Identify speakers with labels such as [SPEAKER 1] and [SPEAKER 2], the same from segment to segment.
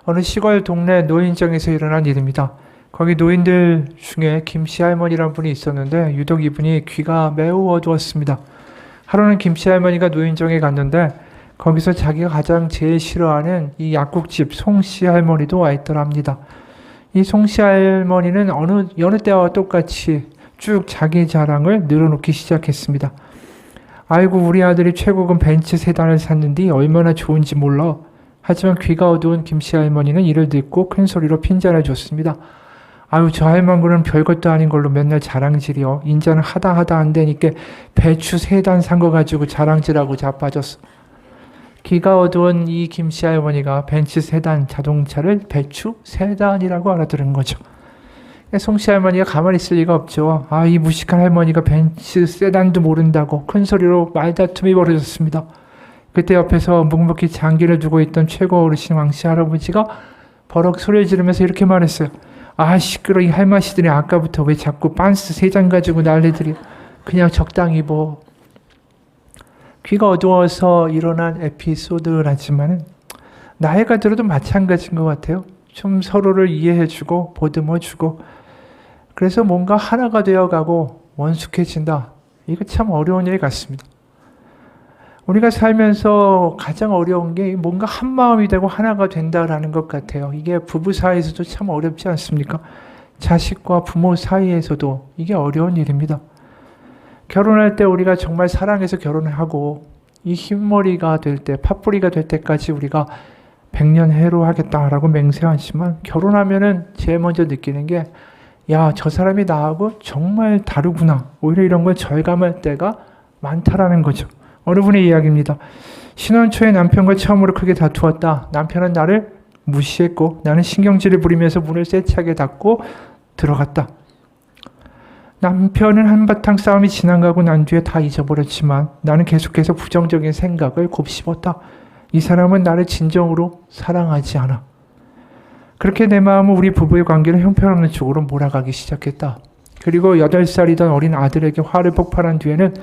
[SPEAKER 1] 어느 시골 동네 노인정에서 일어난 일입니다. 거기 노인들 중에 김씨 할머니란 분이 있었는데 유독 이분이 귀가 매우 어두웠습니다. 하루는 김씨 할머니가 노인정에 갔는데 거기서 자기가 가장 제일 싫어하는 이 약국집 송씨 할머니도 와 있더랍니다. 이 송씨 할머니는 여느 때와 똑같이 쭉 자기 자랑을 늘어놓기 시작했습니다. 아이고 우리 아들이 최고급 벤츠 세단을 샀는데 얼마나 좋은지 몰라. 하지만 귀가 어두운 김씨 할머니는 이를 듣고 큰 소리로 핀잔을 줬습니다. 아유 저 할망구는 별것도 아닌 걸로 맨날 자랑질이요. 인자는 하다 안 되니까 배추 세단 산 거 가지고 자랑질하고 자빠졌어. 귀가 어두운 이 김씨 할머니가 벤츠 세단 자동차를 배추 세단이라고 알아들은 거죠. 송씨 할머니가 가만히 있을 리가 없죠. 이 무식한 할머니가 벤츠 세단도 모른다고 큰 소리로 말다툼이 벌어졌습니다. 그때 옆에서 묵묵히 장기를 두고 있던 최고 어르신 왕씨 할아버지가 버럭 소리를 지르면서 이렇게 말했어요. 시끄러 이 할마씨들이 아까부터 왜 자꾸 빤스 3장 가지고 난리들이. 그냥 적당히 귀가 어두워서 일어난 에피소드라지만은 나이가 들어도 마찬가지인 것 같아요. 좀 서로를 이해해주고 보듬어주고 그래서 뭔가 하나가 되어가고 원숙해진다. 이거 참 어려운 일 같습니다. 우리가 살면서 가장 어려운 게 뭔가 한 마음이 되고 하나가 된다라는 것 같아요. 이게 부부 사이에서도 참 어렵지 않습니까? 자식과 부모 사이에서도 이게 어려운 일입니다. 결혼할 때 우리가 정말 사랑해서 결혼을 하고 이 흰머리가 될 때, 팥뿌리가 될 때까지 우리가 100년 해로 하겠다라고 맹세하지만 결혼하면은 제일 먼저 느끼는 게 저 사람이 나하고 정말 다르구나. 오히려 이런 걸 절감할 때가 많다라는 거죠. 어느 분의 이야기입니다. 신혼 초에 남편과 처음으로 크게 다투었다. 남편은 나를 무시했고 나는 신경질을 부리면서 문을 세차게 닫고 들어갔다. 남편은 한바탕 싸움이 지나가고 난 뒤에 다 잊어버렸지만 나는 계속해서 부정적인 생각을 곱씹었다. 이 사람은 나를 진정으로 사랑하지 않아. 그렇게 내 마음은 우리 부부의 관계를 형편없는 쪽으로 몰아가기 시작했다. 그리고 8살이던 어린 아들에게 화를 폭발한 뒤에는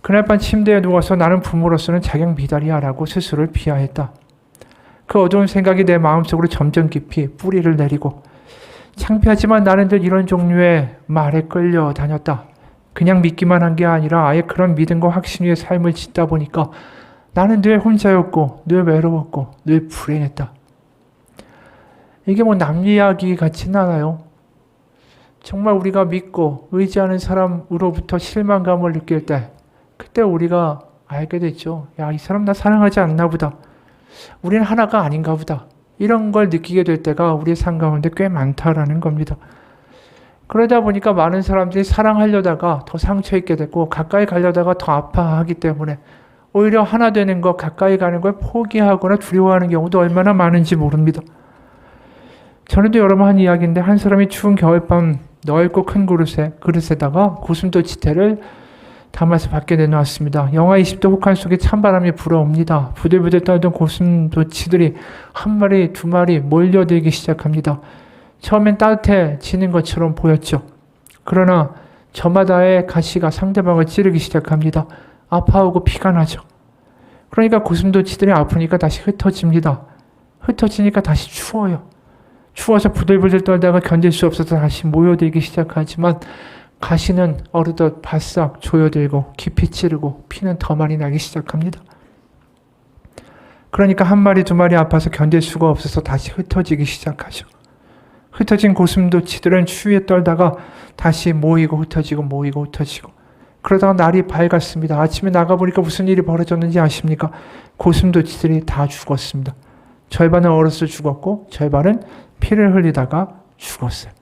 [SPEAKER 1] 그날 밤 침대에 누워서 나는 부모로서는 자격 미달이야 라고 스스로를 비하했다. 그 어두운 생각이 내 마음속으로 점점 깊이 뿌리를 내리고 창피하지만 나는 늘 이런 종류의 말에 끌려다녔다. 그냥 믿기만 한 게 아니라 아예 그런 믿음과 확신 위에 삶을 짓다 보니까 나는 늘 혼자였고 늘 외로웠고 늘 불행했다. 이게 남 이야기 같지는 않아요. 정말 우리가 믿고 의지하는 사람으로부터 실망감을 느낄 때 그때 우리가 알게 됐죠. 이 사람 나 사랑하지 않나 보다. 우리는 하나가 아닌가 보다. 이런 걸 느끼게 될 때가 우리의 삶 가운데 꽤 많다라는 겁니다. 그러다 보니까 많은 사람들이 사랑하려다가 더 상처 입게 되고 가까이 가려다가 더 아파하기 때문에 오히려 하나 되는 것, 가까이 가는 걸 포기하거나 두려워하는 경우도 얼마나 많은지 모릅니다. 전에도 여러 번 한 이야기인데 한 사람이 추운 겨울밤 넓고 큰 그릇에다가 고슴도치태를 담아서 밖에 내놓았습니다. 영하 20도 혹한 속에 찬바람이 불어옵니다. 부들부들 떨던 고슴도치들이 한 마리, 두 마리 몰려들기 시작합니다. 처음엔 따뜻해지는 것처럼 보였죠. 그러나 저마다의 가시가 상대방을 찌르기 시작합니다. 아파하고 피가 나죠. 그러니까 고슴도치들이 아프니까 다시 흩어집니다. 흩어지니까 다시 추워요. 추워서 부들부들 떨다가 견딜 수 없어서 다시 모여들기 시작하지만 가시는 어느덧 바싹 조여들고 깊이 찌르고 피는 더 많이 나기 시작합니다. 그러니까 한 마리 두 마리 아파서 견딜 수가 없어서 다시 흩어지기 시작하죠. 흩어진 고슴도치들은 추위에 떨다가 다시 모이고 흩어지고 모이고 흩어지고 그러다가 날이 밝았습니다. 아침에 나가보니까 무슨 일이 벌어졌는지 아십니까? 고슴도치들이 다 죽었습니다. 절반은 얼어서 죽었고 절반은 피를 흘리다가 죽었어요.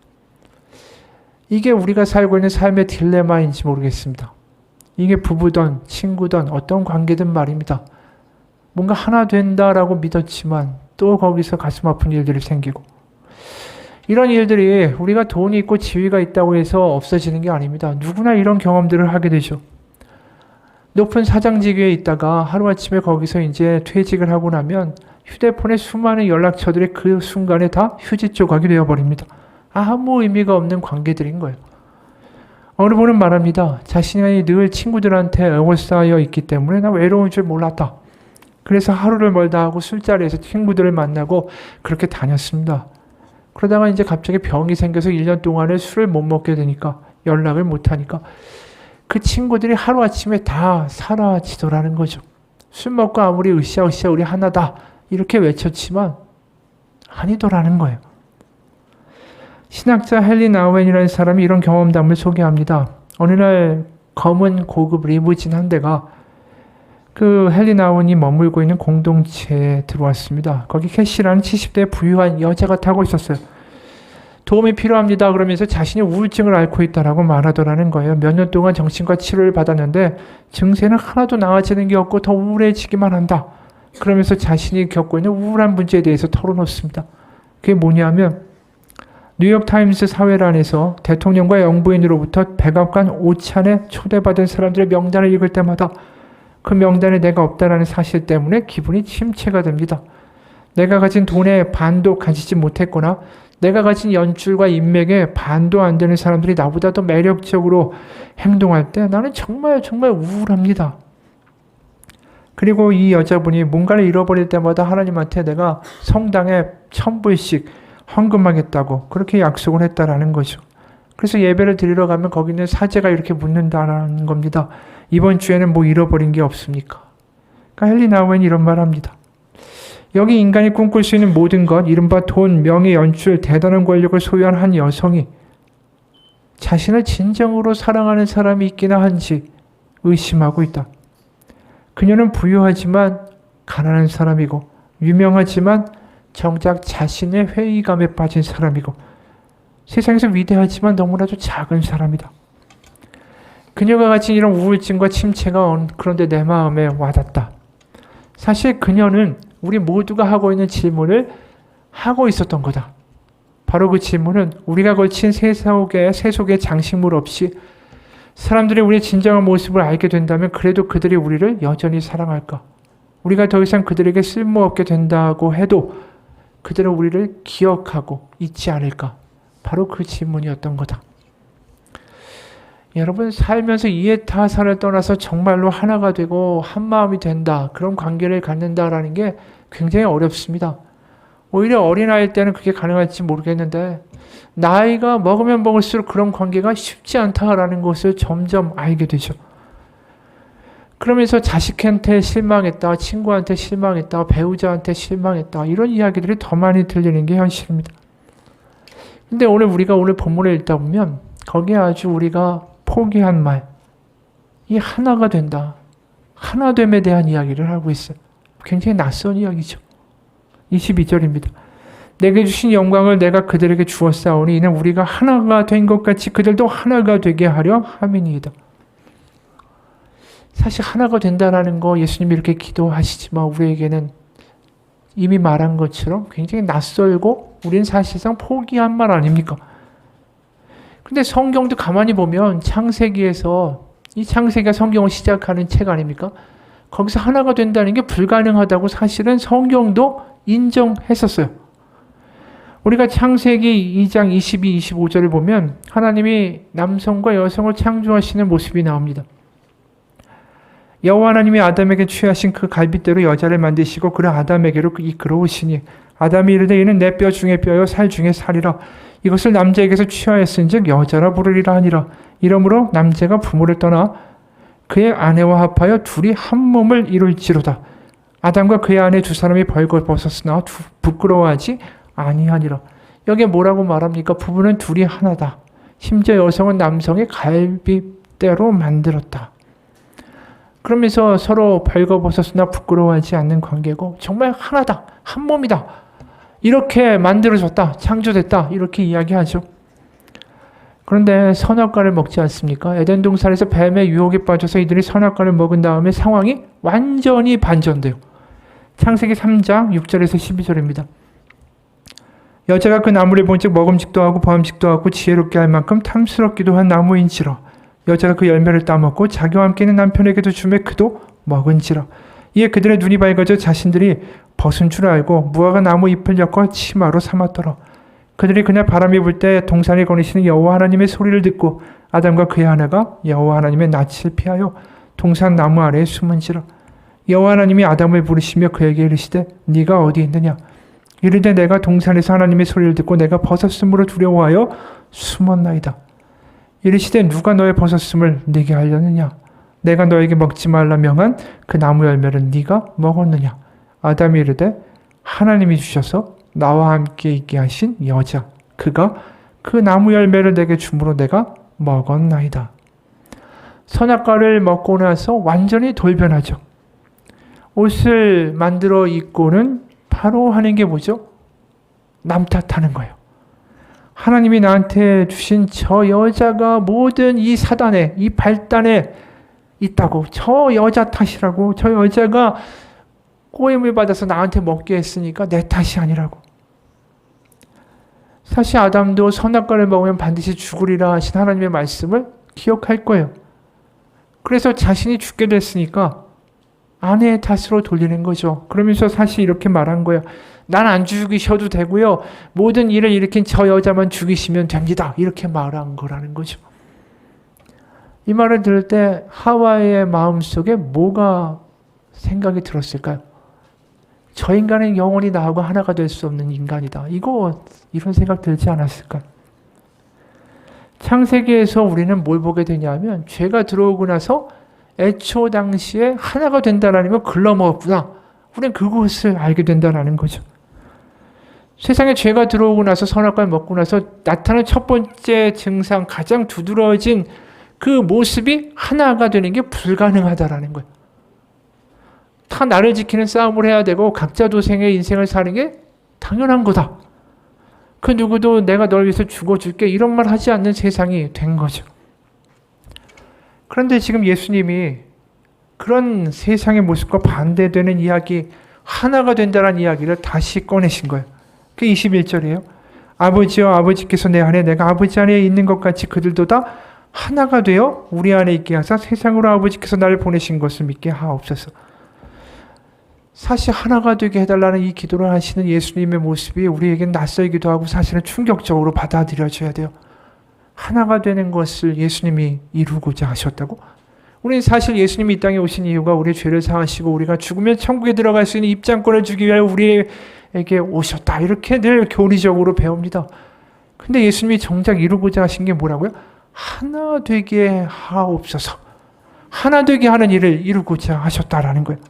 [SPEAKER 1] 이게 우리가 살고 있는 삶의 딜레마인지 모르겠습니다. 이게 부부든 친구든 어떤 관계든 말입니다. 뭔가 하나 된다라고 믿었지만 또 거기서 가슴 아픈 일들이 생기고 이런 일들이 우리가 돈이 있고 지위가 있다고 해서 없어지는 게 아닙니다. 누구나 이런 경험들을 하게 되죠. 높은 사장직위에 있다가 하루아침에 거기서 이제 퇴직을 하고 나면 휴대폰에 수많은 연락처들이 그 순간에 다 휴지 조각이 되어버립니다. 아무 의미가 없는 관계들인 거예요. 어느 분은 말합니다. 자신이 늘 친구들한테 에워싸여 있기 때문에 나 외로운 줄 몰랐다. 그래서 하루를 멀다 하고 술자리에서 친구들을 만나고 그렇게 다녔습니다. 그러다가 이제 갑자기 병이 생겨서 1년 동안에 술을 못 먹게 되니까, 연락을 못 하니까 그 친구들이 하루아침에 다 사라지더라는 거죠. 술 먹고 아무리 으쌰으쌰 우리 하나다 이렇게 외쳤지만 아니더라는 거예요. 신학자 헨리 나우엔이라는 사람이 이런 경험담을 소개합니다. 어느 날 검은 고급 리무진 한 대가 그 헨리 나우엔이 머물고 있는 공동체에 들어왔습니다. 거기 캐시라는 70대 부유한 여자가 타고 있었어요. 도움이 필요합니다. 그러면서 자신이 우울증을 앓고 있다라고 말하더라는 거예요. 몇 년 동안 정신과 치료를 받았는데 증세는 하나도 나아지는 게 없고 더 우울해지기만 한다. 그러면서 자신이 겪고 있는 우울한 문제에 대해서 털어놓습니다. 그게 뭐냐면 뉴욕타임스 사회란에서 대통령과 영부인으로부터 백악관 오찬에 초대받은 사람들의 명단을 읽을 때마다 그 명단에 내가 없다라는 사실 때문에 기분이 침체가 됩니다. 내가 가진 돈에 반도 가지지 못했거나 내가 가진 연줄과 인맥에 반도 안 되는 사람들이 나보다 더 매력적으로 행동할 때 나는 정말 우울합니다. 그리고 이 여자분이 뭔가를 잃어버릴 때마다 하나님한테 내가 성당에 1000불씩 헌금하겠다고 그렇게 약속을 했다라는 거죠. 그래서 예배를 드리러 가면 거기는 사제가 이렇게 묻는다는 겁니다. 이번 주에는 뭐 잃어버린 게 없습니까? 그러니까 헨리 나우엔이 이런 말 합니다. 여기 인간이 꿈꿀 수 있는 모든 것, 이른바 돈, 명예, 연출, 대단한 권력을 소유한 한 여성이 자신을 진정으로 사랑하는 사람이 있기나 한지 의심하고 있다. 그녀는 부유하지만 가난한 사람이고 유명하지만 정작 자신의 회의감에 빠진 사람이고 세상에서 위대하지만 너무나도 작은 사람이다. 그녀가 가진 이런 우울증과 침체가 그런데 내 마음에 와닿다. 사실 그녀는 우리 모두가 하고 있는 질문을 하고 있었던 거다. 바로 그 질문은 우리가 걸친 세속의 장식물 없이 사람들이 우리의 진정한 모습을 알게 된다면 그래도 그들이 우리를 여전히 사랑할까? 우리가 더 이상 그들에게 쓸모없게 된다고 해도 그들은 우리를 기억하고 잊지 않을까? 바로 그 질문이었던 거다. 여러분, 살면서 이해타산을 떠나서 정말로 하나가 되고 한마음이 된다. 그런 관계를 갖는다라는 게 굉장히 어렵습니다. 오히려 어린아이일 때는 그게 가능할지 모르겠는데 나이가 먹으면 먹을수록 그런 관계가 쉽지 않다라는 것을 점점 알게 되죠. 그러면서 자식한테 실망했다, 친구한테 실망했다, 배우자한테 실망했다 이런 이야기들이 더 많이 들리는 게 현실입니다. 근데 우리가 오늘 본문을 읽다 보면 거기에 아주 우리가 포기한 말, 이 하나가 된다, 하나됨에 대한 이야기를 하고 있어요. 굉장히 낯선 이야기죠. 22절입니다. 내게 주신 영광을 내가 그들에게 주었사오니 이는 우리가 하나가 된 것 같이 그들도 하나가 되게 하려 함이니이다. 사실 하나가 된다라는 거 예수님이 이렇게 기도하시지만 우리에게는 이미 말한 것처럼 굉장히 낯설고 우리는 사실상 포기한 말 아닙니까? 근데 성경도 가만히 보면 창세기에서 이 창세기가 성경을 시작하는 책 아닙니까? 거기서 하나가 된다는 게 불가능하다고 사실은 성경도 인정했었어요. 우리가 창세기 2장 22, 25절을 보면 하나님이 남성과 여성을 창조하시는 모습이 나옵니다. 여호와 하나님이 아담에게 취하신 그 갈빗대로 여자를 만드시고 그를 아담에게로 이끌어 오시니 아담이 이르되 이는 내 뼈 중에 뼈요 살 중에 살이라 이것을 남자에게서 취하였은즉 여자라 부르리라 하니라. 이러므로 남자가 부모를 떠나 그의 아내와 합하여 둘이 한 몸을 이룰지로다. 아담과 그의 아내 두 사람이 벌거벗었으나 부끄러워하지 아니하니라. 여기에 뭐라고 말합니까? 부부는 둘이 하나다. 심지어 여성은 남성의 갈빗대로 만들었다. 그러면서 서로 벌거벗었으나 부끄러워하지 않는 관계고 정말 하나다. 한 몸이다. 이렇게 만들어졌다. 창조됐다. 이렇게 이야기하죠. 그런데 선악과를 먹지 않습니까? 에덴 동산에서 뱀의 유혹에 빠져서 이들이 선악과를 먹은 다음에 상황이 완전히 반전돼요. 창세기 3장 6절에서 12절입니다. 여자가 그 나무를 본즉 먹음직도 하고 보암직도 하고 지혜롭게 할 만큼 탐스럽기도 한 나무인지라. 여자가 그 열매를 따먹고 자기와 함께 있는 남편에게도 주매 그도 먹은지라. 이에 그들의 눈이 밝아져 자신들이 벗은 줄 알고 무화과 나무 잎을 엮어 치마로 삼았더라. 그들이 그날 바람이 불 때 동산에 거니시는 여호와 하나님의 소리를 듣고 아담과 그의 아내가 여호와 하나님의 낯을 피하여 동산 나무 아래에 숨은지라. 여호와 하나님이 아담을 부르시며 그에게 이르시되 네가 어디 있느냐? 이르되 내가 동산에서 하나님의 소리를 듣고 내가 벗었음으로 두려워하여 숨었나이다. 이르시되 누가 너의 벗었음을 네게 알렸느냐? 내가 너에게 먹지 말라 명한 그 나무 열매를 네가 먹었느냐? 아담이 이르되 하나님이 주셔서 나와 함께 있게 하신 여자 그가 그 나무 열매를 내게 주므로 내가 먹었나이다. 선악과를 먹고 나서 완전히 돌변하죠. 옷을 만들어 입고는 바로 하는 게 뭐죠? 남 탓하는 거예요. 하나님이 나한테 주신 저 여자가 모든 이 사단에, 이 발단에 있다고, 저 여자 탓이라고, 저 여자가 꼬임을 받아서 나한테 먹게 했으니까 내 탓이 아니라고. 사실 아담도 선악과를 먹으면 반드시 죽으리라 하신 하나님의 말씀을 기억할 거예요. 그래서 자신이 죽게 됐으니까 아내의 탓으로 돌리는 거죠. 그러면서 사실 이렇게 말한 거예요. 난 안 죽이셔도 되고요. 모든 일을 일으킨 저 여자만 죽이시면 됩니다. 이렇게 말한 거라는 거죠. 이 말을 들을 때 하와의 마음속에 뭐가 생각이 들었을까요? 저 인간은 영원히 나하고 하나가 될 수 없는 인간이다. 이런 생각 들지 않았을까요? 창세기에서 우리는 뭘 보게 되냐면 죄가 들어오고 나서 애초 당시에 하나가 된다라는 걸 글러먹었구나. 우리는 그것을 알게 된다라는 거죠. 세상에 죄가 들어오고 나서 선악과를 먹고 나서 나타나는 첫 번째 증상, 가장 두드러진 그 모습이 하나가 되는 게 불가능하다라는 거예요. 다 나를 지키는 싸움을 해야 되고 각자 도생의 인생을 사는 게 당연한 거다. 그 누구도 내가 널 위해서 죽어줄게 이런 말 하지 않는 세상이 된 거죠. 그런데 지금 예수님이 그런 세상의 모습과 반대되는 이야기, 하나가 된다는 이야기를 다시 꺼내신 거예요. 그 21절이에요. 아버지여 아버지께서 내 안에 내가 아버지 안에 있는 것 같이 그들도 다 하나가 되어 우리 안에 있게 하사 세상으로 아버지께서 나를 보내신 것을 믿게 하옵소서. 사실 하나가 되게 해달라는 이 기도를 하시는 예수님의 모습이 우리에겐 낯설기도 하고 사실은 충격적으로 받아들여져야 돼요. 하나가 되는 것을 예수님이 이루고자 하셨다고? 우리는 사실 예수님이 이 땅에 오신 이유가 우리의 죄를 사하시고 우리가 죽으면 천국에 들어갈 수 있는 입장권을 주기 위하여 우리에게 오셨다. 이렇게 늘 교리적으로 배웁니다. 근데 예수님이 정작 이루고자 하신 게 뭐라고요? 하나 되게 하옵소서. 하나 되게 하는 일을 이루고자 하셨다라는 거예요.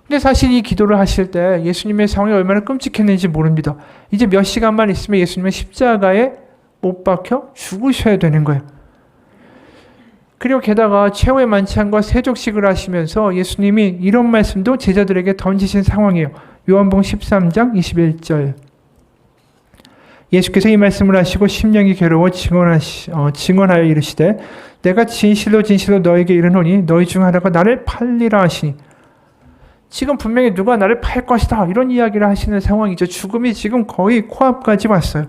[SPEAKER 1] 근데 사실 이 기도를 하실 때 예수님의 상황이 얼마나 끔찍했는지 모릅니다. 이제 몇 시간만 있으면 예수님은 십자가에 못 박혀 죽으셔야 되는 거예요. 그리고 게다가 최후의 만찬과 세족식을 하시면서 예수님이 이런 말씀도 제자들에게 던지신 상황이에요. 요한복음 13장 21절. 예수께서 이 말씀을 하시고 심령이 괴로워 증언하여 이르시되 내가 진실로 진실로 너에게 이르노니 너희 중 하나가 나를 팔리라 하시니. 지금 분명히 누가 나를 팔 것이다 이런 이야기를 하시는 상황이죠. 죽음이 지금 거의 코앞까지 왔어요.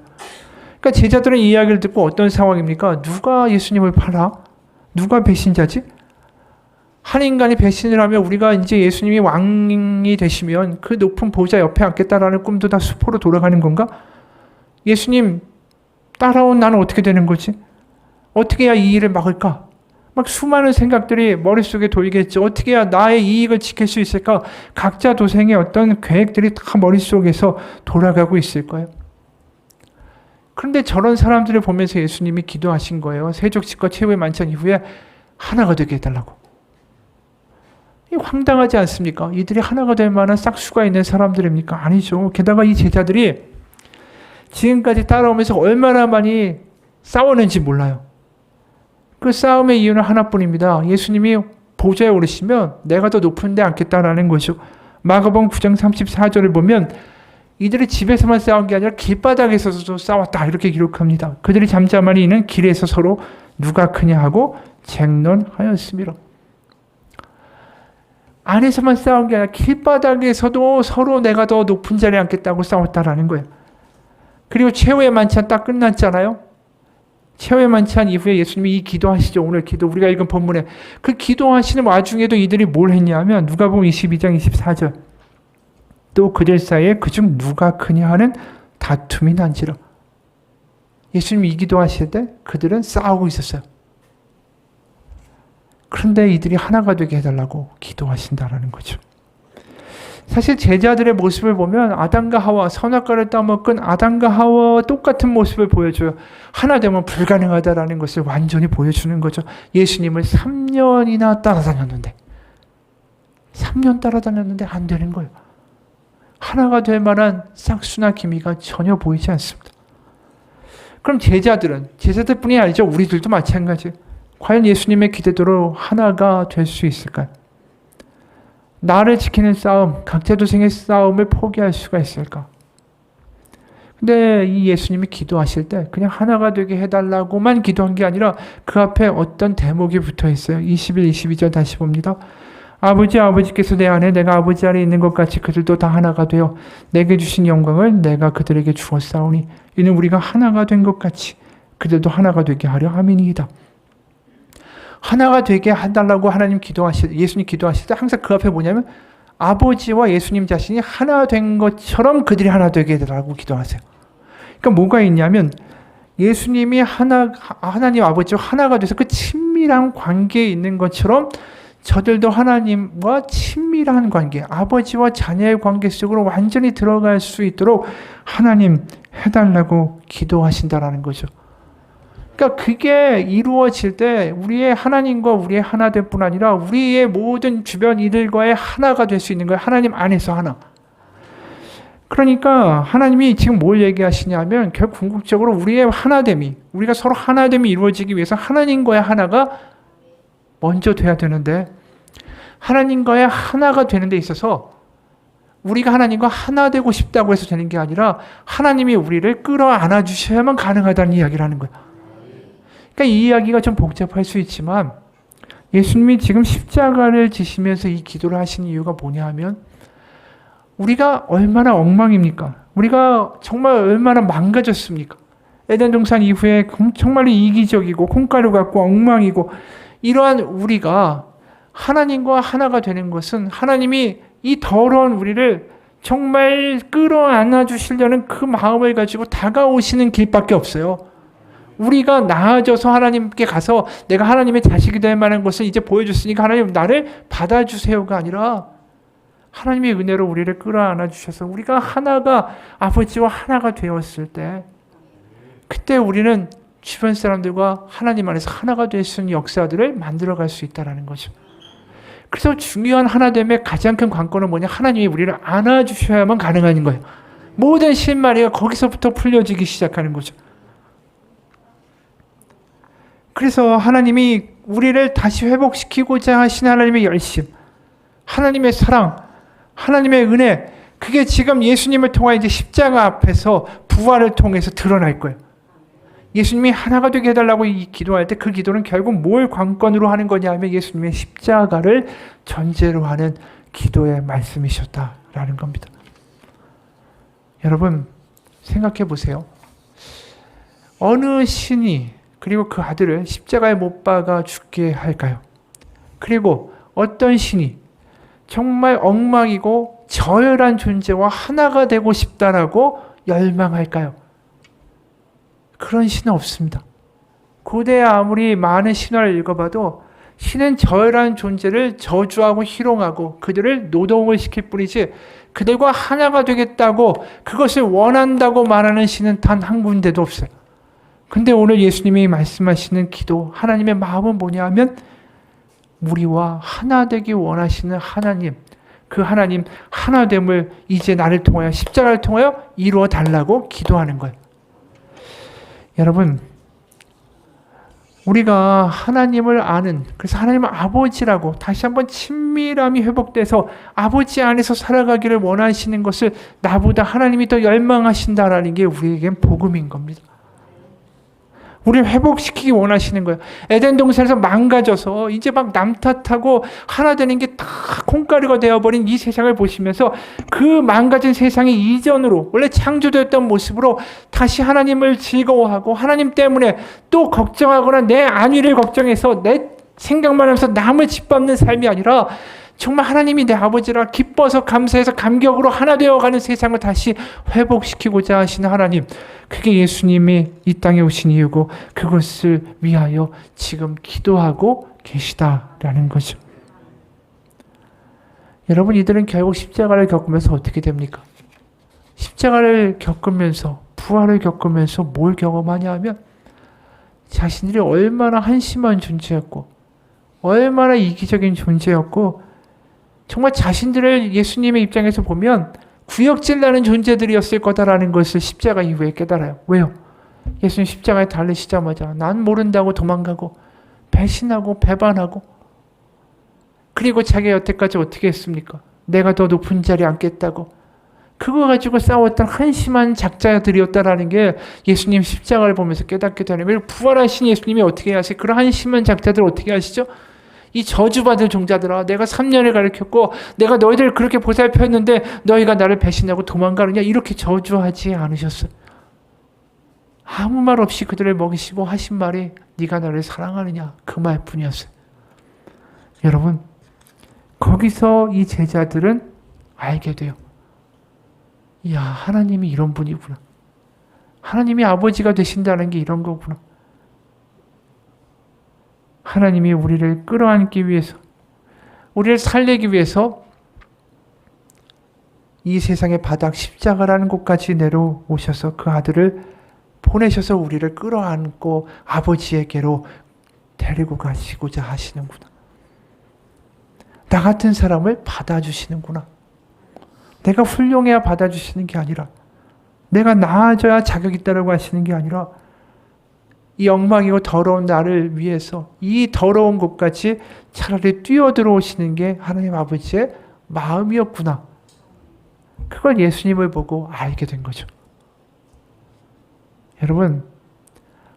[SPEAKER 1] 그러니까 제자들은 이 이야기를 듣고 어떤 상황입니까? 누가 예수님을 팔아? 누가 배신자지? 한 인간이 배신을 하면 우리가 이제 예수님이 왕이 되시면 그 높은 보좌 옆에 앉겠다라는 꿈도 다 수포로 돌아가는 건가? 예수님 따라온 나는 어떻게 되는 거지? 어떻게 해야 이 일을 막을까? 막 수많은 생각들이 머릿속에 돌겠죠. 어떻게 해야 나의 이익을 지킬 수 있을까? 각자 도생의 어떤 계획들이 다 머릿속에서 돌아가고 있을 거예요. 그런데 저런 사람들을 보면서 예수님이 기도하신 거예요. 세족식과 최후의 만찬 이후에 하나가 되게 해달라고. 이 황당하지 않습니까? 이들이 하나가 될 만한 싹수가 있는 사람들입니까? 아니죠. 게다가 이 제자들이 지금까지 따라오면서 얼마나 많이 싸웠는지 몰라요. 그 싸움의 이유는 하나뿐입니다. 예수님이 보좌에 오르시면 내가 더 높은 데 앉겠다라는 거죠. 마가복음 9장 34절을 보면 이들이 집에서만 싸운 게 아니라 길바닥에서도 싸웠다 이렇게 기록합니다. 그들이 잠잠하니 이는 길에서 서로 누가 크냐 하고 쟁론하였습니다. 안에서만 싸운 게 아니라 길바닥에서도 서로 내가 더 높은 자리에 앉겠다고 싸웠다라는 거예요. 그리고 최후의 만찬 딱 끝났잖아요. 최후의 만찬 이후에 예수님이 이 기도하시죠. 오늘 기도 우리가 읽은 본문에 그 기도하시는 와중에도 이들이 뭘 했냐면 누가복음 22장 24절 또 그들 사이에 그중 누가 크냐 하는 다툼이 난지라. 예수님이 이 기도하실 때 그들은 싸우고 있었어요. 그런데 이들이 하나가 되게 해달라고 기도하신다라는 거죠. 사실 제자들의 모습을 보면 아담과 하와, 선악과를 따먹은 아담과 하와와 똑같은 모습을 보여줘요. 하나 되면 불가능하다라는 것을 완전히 보여주는 거죠. 예수님을 3년이나 따라다녔는데 3년 따라다녔는데 안 되는 거예요. 하나가 될 만한 싹수나 기미가 전혀 보이지 않습니다. 그럼 제자들뿐이 아니죠. 우리들도 마찬가지예요. 과연 예수님의 기대대로 하나가 될 수 있을까요? 나를 지키는 싸움, 각자 도생의 싸움을 포기할 수가 있을까? 근데 이 예수님이 기도하실 때 그냥 하나가 되게 해달라고만 기도한 게 아니라 그 앞에 어떤 대목이 붙어 있어요. 21, 22절 다시 봅니다. 아버지께서 내 안에 내가 아버지 안에 있는 것 같이 그들도 다 하나가 되어 내게 주신 영광을 내가 그들에게 주었사오니 이는 우리가 하나가 된 것 같이 그들도 하나가 되게 하려 함이니이다. 하나가 되게 해달라고 예수님 기도하실 때 항상 그 앞에 뭐냐면 아버지와 예수님 자신이 하나 된 것처럼 그들이 하나 되게 해달라고 기도하세요. 그러니까 뭐가 있냐면 예수님이 하나님 아버지와 하나가 돼서 그 친밀한 관계에 있는 것처럼 저들도 하나님과 친밀한 관계, 아버지와 자녀의 관계 속으로 완전히 들어갈 수 있도록 하나님 해달라고 기도하신다라는 거죠. 그러니까 그게 이루어질 때 우리의 하나님과 우리의 하나됨뿐 아니라 우리의 모든 주변 이들과의 하나가 될 수 있는 거예요. 하나님 안에서 하나. 그러니까 하나님이 지금 뭘 얘기하시냐면 결국 궁극적으로 우리의 하나됨이, 우리가 서로 하나됨이 이루어지기 위해서 하나님과의 하나가 먼저 돼야 되는데 하나님과의 하나가 되는 데 있어서 우리가 하나님과 하나 되고 싶다고 해서 되는 게 아니라 하나님이 우리를 끌어안아 주셔야만 가능하다는 이야기를 하는 거예요. 그러니까 이 이야기가 좀 복잡할 수 있지만 예수님이 지금 십자가를 지시면서 이 기도를 하신 이유가 뭐냐 하면 우리가 얼마나 엉망입니까? 우리가 정말 얼마나 망가졌습니까? 에덴 동산 이후에 정말 이기적이고 콩가루 같고 엉망이고 이러한 우리가 하나님과 하나가 되는 것은 하나님이 이 더러운 우리를 정말 끌어안아 주시려는 그 마음을 가지고 다가오시는 길밖에 없어요. 우리가 나아져서 하나님께 가서 내가 하나님의 자식이 될 만한 것을 이제 보여줬으니까 하나님 나를 받아주세요가 아니라 하나님의 은혜로 우리를 끌어안아 주셔서 우리가 하나가 아버지와 하나가 되었을 때 그때 우리는 주변 사람들과 하나님 안에서 하나가 될 수 있는 역사들을 만들어갈 수 있다는 거죠. 그래서 중요한 하나됨의 가장 큰 관건은 뭐냐? 하나님이 우리를 안아주셔야만 가능한 거예요. 모든 실마리가 거기서부터 풀려지기 시작하는 거죠. 그래서 하나님이 우리를 다시 회복시키고자 하신 하나님의 열심, 하나님의 사랑, 하나님의 은혜, 그게 지금 예수님을 통해 이제 십자가 앞에서 부활을 통해서 드러날 거예요. 예수님이 하나가 되게 해달라고 기도할 때 그 기도는 결국 뭘 관건으로 하는 거냐 하면 예수님의 십자가를 전제로 하는 기도의 말씀이셨다라는 겁니다. 여러분 생각해 보세요. 어느 신이 그리고 그 아들을 십자가에 못 박아 죽게 할까요? 그리고 어떤 신이 정말 엉망이고 저열한 존재와 하나가 되고 싶다라고 열망할까요? 그런 신은 없습니다. 고대에 아무리 많은 신화를 읽어봐도 신은 저열한 존재를 저주하고 희롱하고 그들을 노동을 시킬 뿐이지 그들과 하나가 되겠다고 그것을 원한다고 말하는 신은 단 한 군데도 없어요. 근데 오늘 예수님이 말씀하시는 기도, 하나님의 마음은 뭐냐 하면 우리와 하나 되기 원하시는 하나님, 그 하나님 하나됨을 이제 나를 통하여 십자가를 통하여 이루어 달라고 기도하는 거예요. 여러분, 우리가 하나님을 아는, 그래서 하나님을 아버지라고 다시 한번 친밀함이 회복돼서 아버지 안에서 살아가기를 원하시는 것을 나보다 하나님이 더 열망하신다라는 게 우리에겐 복음인 겁니다. 우리를 회복시키기 원하시는 거예요. 에덴 동산에서 망가져서 이제 막 남 탓하고 하나 되는 게 다 콩가루가 되어버린 이 세상을 보시면서 그 망가진 세상의 이전으로 원래 창조되었던 모습으로 다시 하나님을 즐거워하고 하나님 때문에 또 걱정하거나 내 안위를 걱정해서 내 생각만 하면서 남을 짓밟는 삶이 아니라 정말 하나님이 내 아버지라 기뻐서 감사해서 감격으로 하나 되어가는 세상을 다시 회복시키고자 하시는 하나님, 그게 예수님이 이 땅에 오신 이유고 그것을 위하여 지금 기도하고 계시다라는 거죠. 여러분, 이들은 결국 십자가를 겪으면서 어떻게 됩니까? 십자가를 겪으면서, 부활을 겪으면서 뭘 경험하냐 하면 자신들이 얼마나 한심한 존재였고 얼마나 이기적인 존재였고 정말 자신들을 예수님의 입장에서 보면 구역질 나는 존재들이었을 거다라는 것을 십자가 이후에 깨달아요. 왜요? 예수님 십자가에 달리시자마자 난 모른다고 도망가고 배신하고 배반하고 그리고 자기 여태까지 어떻게 했습니까? 내가 더 높은 자리에 앉겠다고 그거 가지고 싸웠던 한심한 작자들이었다라는 게 예수님 십자가를 보면서 깨닫게 되는 거예요. 부활하신 예수님이 어떻게 하세요? 그런 한심한 작자들 어떻게 하시죠? 이 저주받을 종자들아, 내가 3년을 가르쳤고 내가 너희들을 그렇게 보살폈는데 너희가 나를 배신하고 도망가느냐, 이렇게 저주하지 않으셨어요. 아무 말 없이 그들을 먹이시고 하신 말이 네가 나를 사랑하느냐, 그 말뿐이었어요. 여러분, 거기서 이 제자들은 알게 돼요. 이야, 하나님이 이런 분이구나. 하나님이 아버지가 되신다는 게 이런 거구나. 하나님이 우리를 끌어안기 위해서, 우리를 살리기 위해서 이 세상의 바닥 십자가라는 곳까지 내려오셔서 그 아들을 보내셔서 우리를 끌어안고 아버지에게로 데리고 가시고자 하시는구나. 나 같은 사람을 받아주시는구나. 내가 훌륭해야 받아주시는 게 아니라, 내가 나아져야 자격 있다라고 하시는 게 아니라, 이 엉망이고 더러운 나를 위해서 이 더러운 곳까지 차라리 뛰어들어오시는 게 하나님 아버지의 마음이었구나. 그걸 예수님을 보고 알게 된 거죠. 여러분,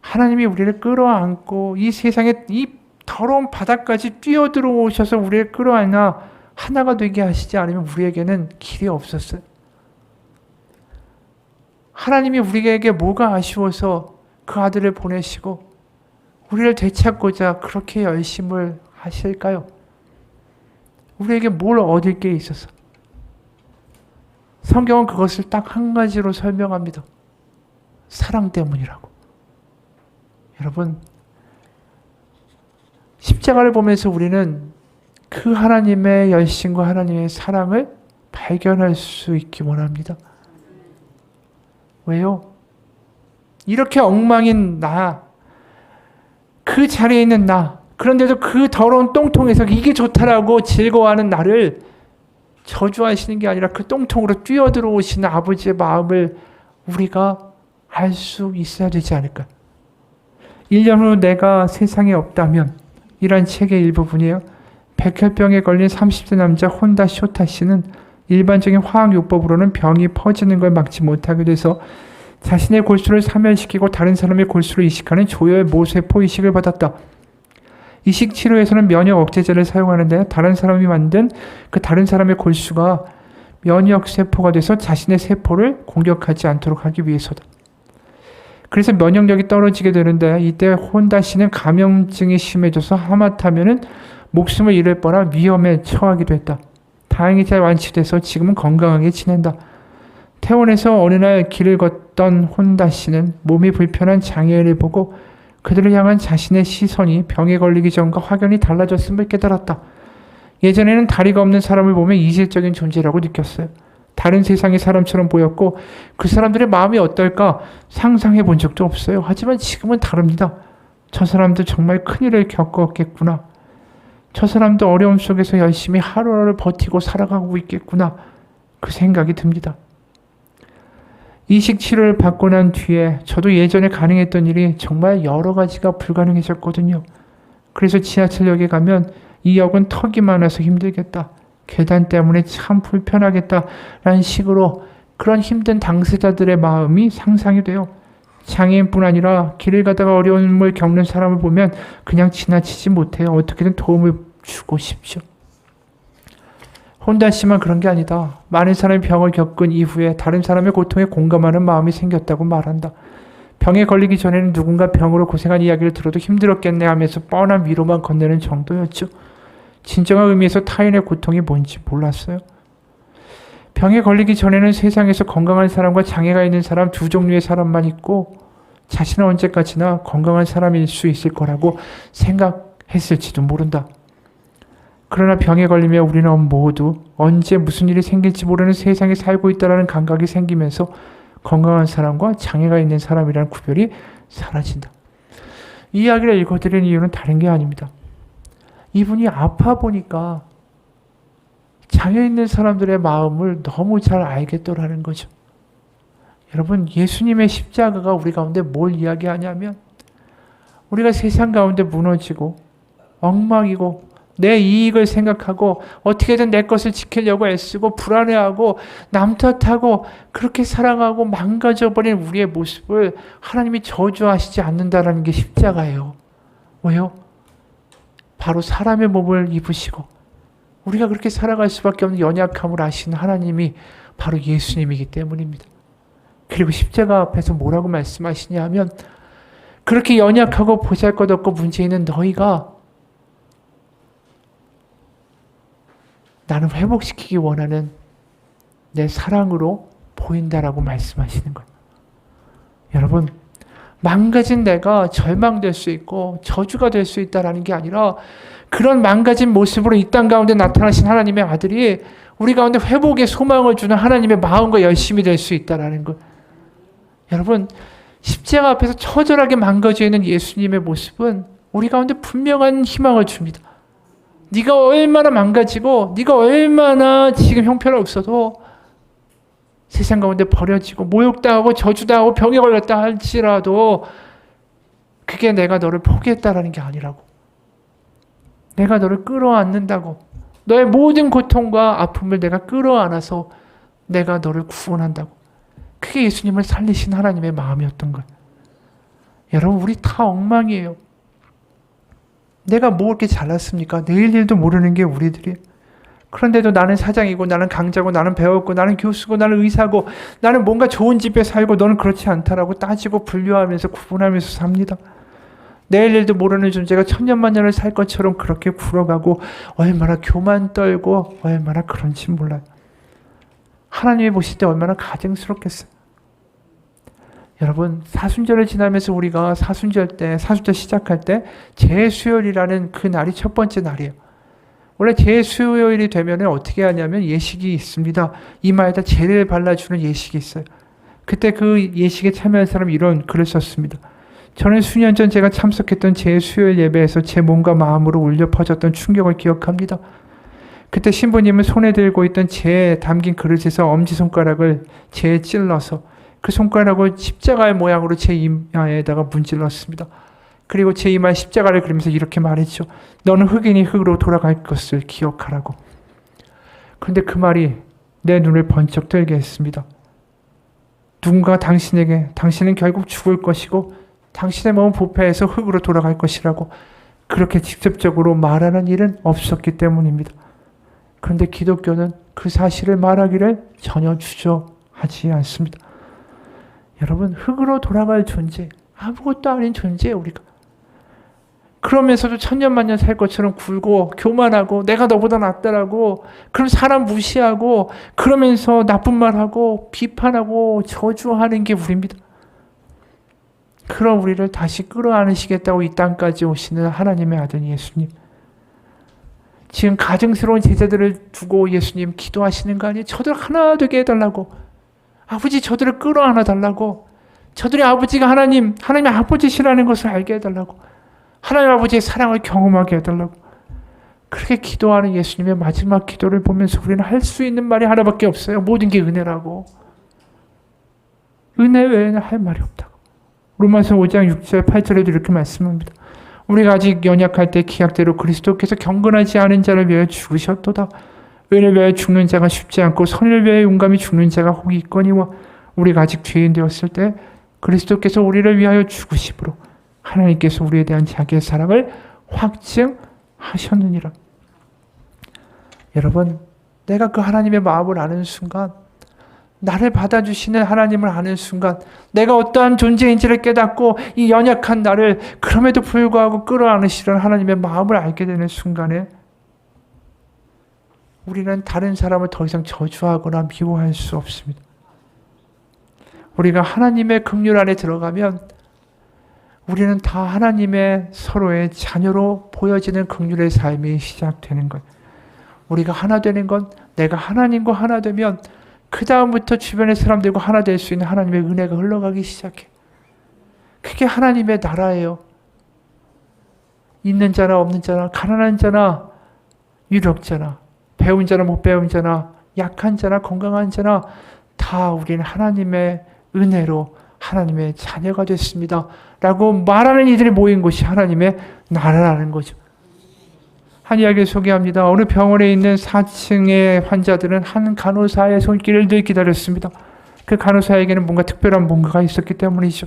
[SPEAKER 1] 하나님이 우리를 끌어안고 이 세상에 이 더러운 바닥까지 뛰어들어오셔서 우리를 끌어안아 하나가 되게 하시지 않으면 우리에게는 길이 없었어요. 하나님이 우리에게 뭐가 아쉬워서 그 아들을 보내시고 우리를 되찾고자 그렇게 열심을 하실까요? 우리에게 뭘 얻을 게 있어서? 성경은 그것을 딱 한 가지로 설명합니다. 사랑 때문이라고. 여러분, 십자가를 보면서 우리는 그 하나님의 열심과 하나님의 사랑을 발견할 수 있기 원합니다. 왜요? 이렇게 엉망인 나, 그 자리에 있는 나, 그런데도 그 더러운 똥통에서 이게 좋다라고 즐거워하는 나를 저주하시는 게 아니라 그 똥통으로 뛰어들어오시는 아버지의 마음을 우리가 알 수 있어야 되지 않을까? 1년 후 내가 세상에 없다면, 이란 책의 일부분이에요. 백혈병에 걸린 30대 남자 혼다 쇼타 씨는 일반적인 화학요법으로는 병이 퍼지는 걸 막지 못하게 돼서 자신의 골수를 사멸시키고 다른 사람의 골수를 이식하는 조혈 모세포 이식을 받았다. 이식 치료에서는 면역 억제제를 사용하는데 다른 사람이 만든 그 다른 사람의 골수가 면역 세포가 돼서 자신의 세포를 공격하지 않도록 하기 위해서다. 그래서 면역력이 떨어지게 되는데 이때 혼다 씨는 감염증이 심해져서 하마터면은 목숨을 잃을 뻔한 위험에 처하기도 했다. 다행히 잘 완치돼서 지금은 건강하게 지낸다. 태원에서 어느 날 길을 걷던 혼다 씨는 몸이 불편한 장애인을 보고 그들을 향한 자신의 시선이 병에 걸리기 전과 확연히 달라졌음을 깨달았다. 예전에는 다리가 없는 사람을 보면 이질적인 존재라고 느꼈어요. 다른 세상의 사람처럼 보였고 그 사람들의 마음이 어떨까 상상해 본 적도 없어요. 하지만 지금은 다릅니다. 저 사람도 정말 큰일을 겪었겠구나. 저 사람도 어려움 속에서 열심히 하루하루 버티고 살아가고 있겠구나. 그 생각이 듭니다. 이식 치료를 받고 난 뒤에 저도 예전에 가능했던 일이 정말 여러 가지가 불가능해졌거든요. 그래서 지하철역에 가면 이 역은 턱이 많아서 힘들겠다. 계단 때문에 참 불편하겠다라는 식으로 그런 힘든 당사자들의 마음이 상상이 돼요. 장애인뿐 아니라 길을 가다가 어려움을 겪는 사람을 보면 그냥 지나치지 못해요. 어떻게든 도움을 주고 싶죠. 혼다 씨만 그런 게 아니다. 많은 사람이 병을 겪은 이후에 다른 사람의 고통에 공감하는 마음이 생겼다고 말한다. 병에 걸리기 전에는 누군가 병으로 고생한 이야기를 들어도 힘들었겠네 하면서 뻔한 위로만 건네는 정도였죠. 진정한 의미에서 타인의 고통이 뭔지 몰랐어요. 병에 걸리기 전에는 세상에서 건강한 사람과 장애가 있는 사람 두 종류의 사람만 있고 자신은 언제까지나 건강한 사람일 수 있을 거라고 생각했다고 했을지도 모른다. 그러나 병에 걸리며 우리는 모두 언제 무슨 일이 생길지 모르는 세상에 살고 있다는 감각이 생기면서 건강한 사람과 장애가 있는 사람이라는 구별이 사라진다. 이 이야기를 읽어드리는 이유는 다른 게 아닙니다. 이분이 아파 보니까 장애 있는 사람들의 마음을 너무 잘 알겠더라는 거죠. 여러분, 예수님의 십자가가 우리 가운데 뭘 이야기하냐면 우리가 세상 가운데 무너지고 엉망이고 내 이익을 생각하고 어떻게든 내 것을 지키려고 애쓰고 불안해하고 남 탓하고 그렇게 사랑하고 망가져버린 우리의 모습을 하나님이 저주하시지 않는다는 게 십자가예요. 왜요? 바로 사람의 몸을 입으시고 우리가 그렇게 살아갈 수밖에 없는 연약함을 아시는 하나님이 바로 예수님이기 때문입니다. 그리고 십자가 앞에서 뭐라고 말씀하시냐 하면 그렇게 연약하고 보잘것없고 문제 있는 너희가 나는 회복시키기 원하는 내 사랑으로 보인다라고 말씀하시는 거예요. 여러분, 망가진 내가 절망될 수 있고 저주가 될 수 있다라는 게 아니라 그런 망가진 모습으로 이 땅 가운데 나타나신 하나님의 아들이 우리 가운데 회복의 소망을 주는 하나님의 마음과 열심이 될 수 있다라는 것. 여러분, 십자가 앞에서 처절하게 망가져 있는 예수님의 모습은 우리 가운데 분명한 희망을 줍니다. 네가 얼마나 망가지고 네가 얼마나 지금 형편없어도 세상 가운데 버려지고 모욕당하고 저주당하고 병에 걸렸다 할지라도 그게 내가 너를 포기했다라는 게 아니라고. 내가 너를 끌어안는다고. 너의 모든 고통과 아픔을 내가 끌어안아서 내가 너를 구원한다고. 그게 예수님을 살리신 하나님의 마음이었던 거예요. 여러분, 우리 다 엉망이에요. 내가 뭐 그렇게 잘났습니까? 내일 일도 모르는 게 우리들이에요. 그런데도 나는 사장이고 나는 강자고 나는 배웠고 나는 교수고 나는 의사고 나는 뭔가 좋은 집에 살고 너는 그렇지 않다라고 따지고 분류하면서 구분하면서 삽니다. 내일 일도 모르는 존재가 천년만년을 살 것처럼 그렇게 굴어가고 얼마나 교만 떨고 얼마나 그런지 몰라요. 하나님이 보실 때 얼마나 가증스럽겠어요. 여러분, 사순절을 지나면서 우리가 사순절 시작할 때 제수요일이라는 그 날이 첫 번째 날이에요. 원래 제수요일이 되면 어떻게 하냐면 예식이 있습니다. 이마에다 재를 발라주는 예식이 있어요. 그때 그 예식에 참여한 사람이 이런 글을 썼습니다. 저는 수년 전 제가 참석했던 제수요일 예배에서 제 몸과 마음으로 울려 퍼졌던 충격을 기억합니다. 그때 신부님은 손에 들고 있던 재 담긴 그릇에서 엄지손가락을 재에 찔러서 그 손가락을 십자가의 모양으로 제 이마에다가 문질렀습니다. 그리고 제 이마에 십자가를 그리면서 이렇게 말했죠. 너는 흙이니 흙으로 돌아갈 것을 기억하라고. 그런데 그 말이 내 눈을 번쩍 뜨게 했습니다. 누군가 당신에게 당신은 결국 죽을 것이고 당신의 몸은 부패해서 흙으로 돌아갈 것이라고 그렇게 직접적으로 말하는 일은 없었기 때문입니다. 그런데 기독교는 그 사실을 말하기를 전혀 주저하지 않습니다. 여러분, 흙으로 돌아갈 존재, 아무것도 아닌 존재예요, 우리가. 그러면서도 천년만년 살 것처럼 굴고 교만하고 내가 너보다 낫다라고 그럼 사람 무시하고 그러면서 나쁜 말하고 비판하고 저주하는 게 우리입니다. 그런 우리를 다시 끌어안으시겠다고 이 땅까지 오시는 하나님의 아들 예수님. 지금 가증스러운 제자들을 두고 예수님 기도하시는 거 아니에요? 저들 하나 되게 해달라고. 아버지 저들을 끌어안아 달라고. 저들의 아버지가 하나님의 아버지시라는 것을 알게 해달라고. 하나님 아버지의 사랑을 경험하게 해달라고. 그렇게 기도하는 예수님의 마지막 기도를 보면서 우리는 할 수 있는 말이 하나밖에 없어요. 모든 게 은혜라고. 은혜 외에는 할 말이 없다고. 로마서 5장 6절 8절에도 이렇게 말씀합니다. 우리가 아직 연약할 때 기약대로 그리스도께서 경건하지 않은 자를 위하여 죽으셨도다. 의를 위하여 죽는 자가 쉽지 않고 선을 위하여 용감히 죽는 자가 혹이 있거니와 우리가 아직 죄인 되었을 때 그리스도께서 우리를 위하여 죽으심으로 하나님께서 우리에 대한 자기의 사랑을 확증하셨느니라. 여러분, 내가 그 하나님의 마음을 아는 순간, 나를 받아주시는 하나님을 아는 순간, 내가 어떠한 존재인지를 깨닫고 이 연약한 나를 그럼에도 불구하고 끌어안으시는 하나님의 마음을 알게 되는 순간에 우리는 다른 사람을 더 이상 저주하거나 미워할 수 없습니다. 우리가 하나님의 긍휼 안에 들어가면 우리는 다 하나님의 서로의 자녀로 보여지는 긍휼의 삶이 시작되는 것. 우리가 하나 되는 건 내가 하나님과 하나 되면 그 다음부터 주변의 사람들과 하나 될 수 있는 하나님의 은혜가 흘러가기 시작해. 그게 하나님의 나라예요. 있는 자나 없는 자나 가난한 자나 유력자나 배운 자나 못 배운 자나 약한 자나 건강한 자나 다 우리는 하나님의 은혜로 하나님의 자녀가 됐습니다. 라고 말하는 이들이 모인 곳이 하나님의 나라라는 거죠. 한 이야기를 소개합니다. 어느 병원에 있는 4층의 환자들은 한 간호사의 손길을 늘 기다렸습니다. 그 간호사에게는 뭔가 특별한 뭔가가 있었기 때문이죠.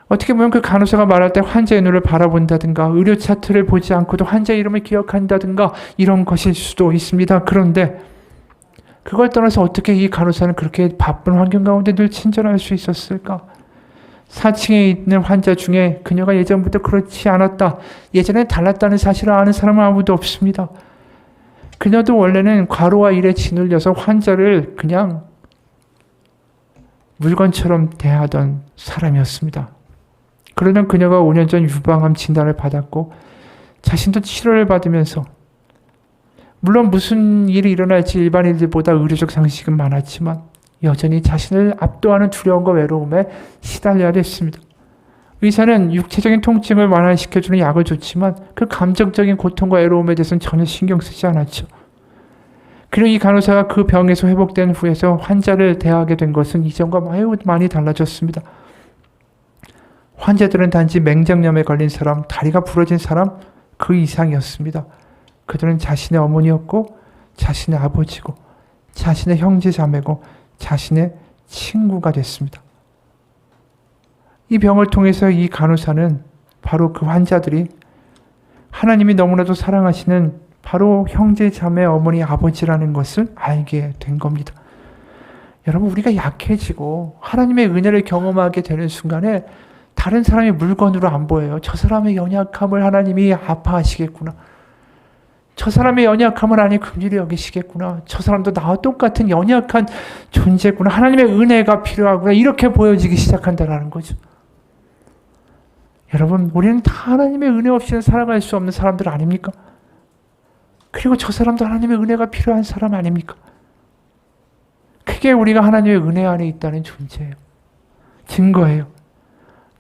[SPEAKER 1] 어떻게 보면 그 간호사가 말할 때 환자의 눈을 바라본다든가 의료 차트를 보지 않고도 환자의 이름을 기억한다든가 이런 것일 수도 있습니다. 그런데 그걸 떠나서 어떻게 이 간호사는 그렇게 바쁜 환경 가운데 늘 친절할 수 있었을까? 4층에 있는 환자 중에 그녀가 예전부터 그렇지 않았다, 예전에 달랐다는 사실을 아는 사람은 아무도 없습니다. 그녀도 원래는 과로와 일에 짓눌려서 환자를 그냥 물건처럼 대하던 사람이었습니다. 그러던 그녀가 5년 전 유방암 진단을 받았고 자신도 치료를 받으면서, 물론 무슨 일이 일어날지 일반인들보다 의료적 상식은 많았지만 여전히 자신을 압도하는 두려움과 외로움에 시달려야 됐습니다. 의사는 육체적인 통증을 완화시켜주는 약을 줬지만 그 감정적인 고통과 외로움에 대해서는 전혀 신경 쓰지 않았죠. 그리고 이 간호사가 그 병에서 회복된 후에서 환자를 대하게 된 것은 이전과 매우 많이 달라졌습니다. 환자들은 단지 맹장염에 걸린 사람, 다리가 부러진 사람 그 이상이었습니다. 그들은 자신의 어머니였고 자신의 아버지고 자신의 형제 자매고 자신의 친구가 됐습니다. 이 병을 통해서 이 간호사는 바로 그 환자들이 하나님이 너무나도 사랑하시는 바로 형제 자매 어머니 아버지라는 것을 알게 된 겁니다. 여러분, 우리가 약해지고 하나님의 은혜를 경험하게 되는 순간에 다른 사람이 물건으로 안 보여요. 저 사람의 연약함을 하나님이 아파하시겠구나. 저 사람의 연약함을 하나님 긍휼히 여기시겠구나. 저 사람도 나와 똑같은 연약한 존재구나. 하나님의 은혜가 필요하구나. 이렇게 보여지기 시작한다는 거죠. 여러분, 우리는 다 하나님의 은혜 없이는 살아갈 수 없는 사람들 아닙니까? 그리고 저 사람도 하나님의 은혜가 필요한 사람 아닙니까? 그게 우리가 하나님의 은혜 안에 있다는 존재예요. 증거예요.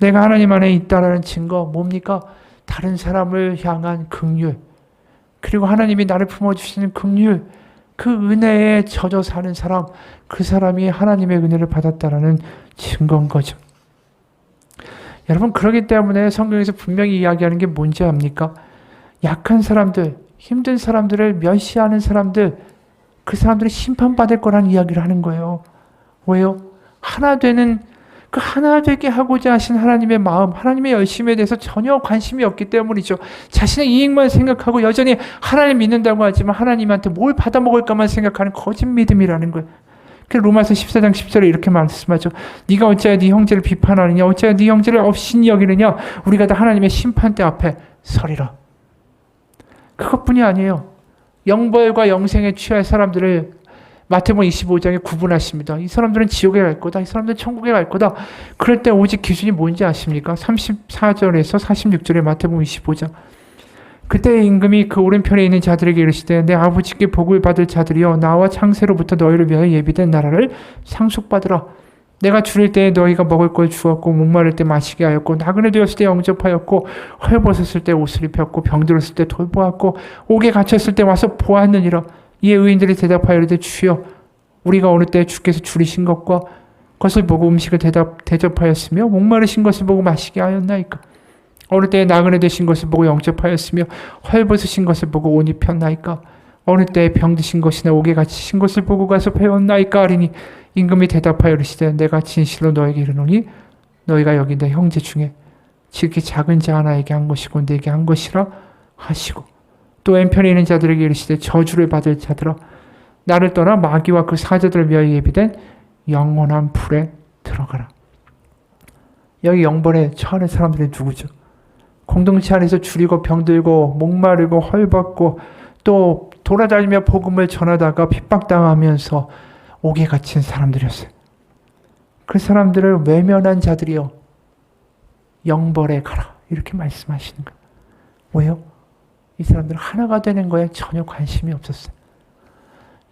[SPEAKER 1] 내가 하나님 안에 있다는 증거 뭡니까? 다른 사람을 향한 긍휼, 그리고 하나님이 나를 품어주시는 긍휼, 그 은혜에 젖어 사는 사람, 그 사람이 하나님의 은혜를 받았다라는 증거인 거죠. 여러분, 그렇기 때문에 성경에서 분명히 이야기하는 게 뭔지 압니까? 약한 사람들, 힘든 사람들을 멸시하는 사람들, 그 사람들이 심판받을 거라는 이야기를 하는 거예요. 왜요? 하나 되는, 그 하나 되게 하고자 하신 하나님의 마음, 하나님의 열심에 대해서 전혀 관심이 없기 때문이죠. 자신의 이익만 생각하고 여전히 하나님 믿는다고 하지만 하나님한테 뭘 받아먹을까만 생각하는 거짓 믿음이라는 거예요. 그래서 로마서 14장 10절에 이렇게 말씀하죠. 네가 어찌하여 네 형제를 비판하느냐, 어찌하여 네 형제를 업신이 여기느냐, 우리가 다 하나님의 심판대 앞에 서리라. 그것뿐이 아니에요. 영벌과 영생에 취할 사람들을 마태복음 25장에 구분하십니다. 이 사람들은 지옥에 갈 거다. 이 사람들은 천국에 갈 거다. 그럴 때 오직 기준이 뭔지 아십니까? 34절에서 46절의 마태복음 25장. 그때 임금이 그 오른편에 있는 자들에게 이르시되 내 아버지께 복을 받을 자들이여 나와 창세로부터 너희를 위하여 예비된 나라를 상속받으라. 내가 줄일 때에 너희가 먹을 걸 주었고 목마를 때 마시게 하였고 나그네 되었을 때 영접하였고 헐벗었을 때 옷을 입혔고 병들었을 때 돌보았고 옥에 갇혔을 때 와서 보았느니라. 이에 의인들이 대답하여 이르되 주여 우리가 어느 때 주께서 줄이신 것과 것을 보고 음식을 대접하였으며 목마르신 것을 보고 마시게 하였나이까. 어느 때에 나그네 되신 것을 보고 영접하였으며 헐벗으신 것을 보고 옷 입혔나이까. 어느 때에 병드신 것이나 옥에 갇히신 것을 보고 가서 배웠나이까 하리니 임금이 대답하여 이르시되 내가 진실로 너에게 이르노니 너희가 여기 내 형제 중에 지극히 작은 자 하나에게 한 것이고 내게 한 것이라 하시고 또 왼편에 있는 자들에게 이르시되 저주를 받을 자들아 나를 떠나 마귀와 그 사자들을 위하여 예비된 영원한 불에 들어가라. 여기 영벌에 처하는 사람들이 누구죠? 공동체 안에서 줄이고 병들고 목마르고 헐벗고 또 돌아다니며 복음을 전하다가 핍박당하면서 옥에 갇힌 사람들이었어요. 그 사람들을 외면한 자들이요. 영벌에 가라. 이렇게 말씀하시는 거예요. 왜요? 이 사람들은 하나가 되는 거에 전혀 관심이 없었어요.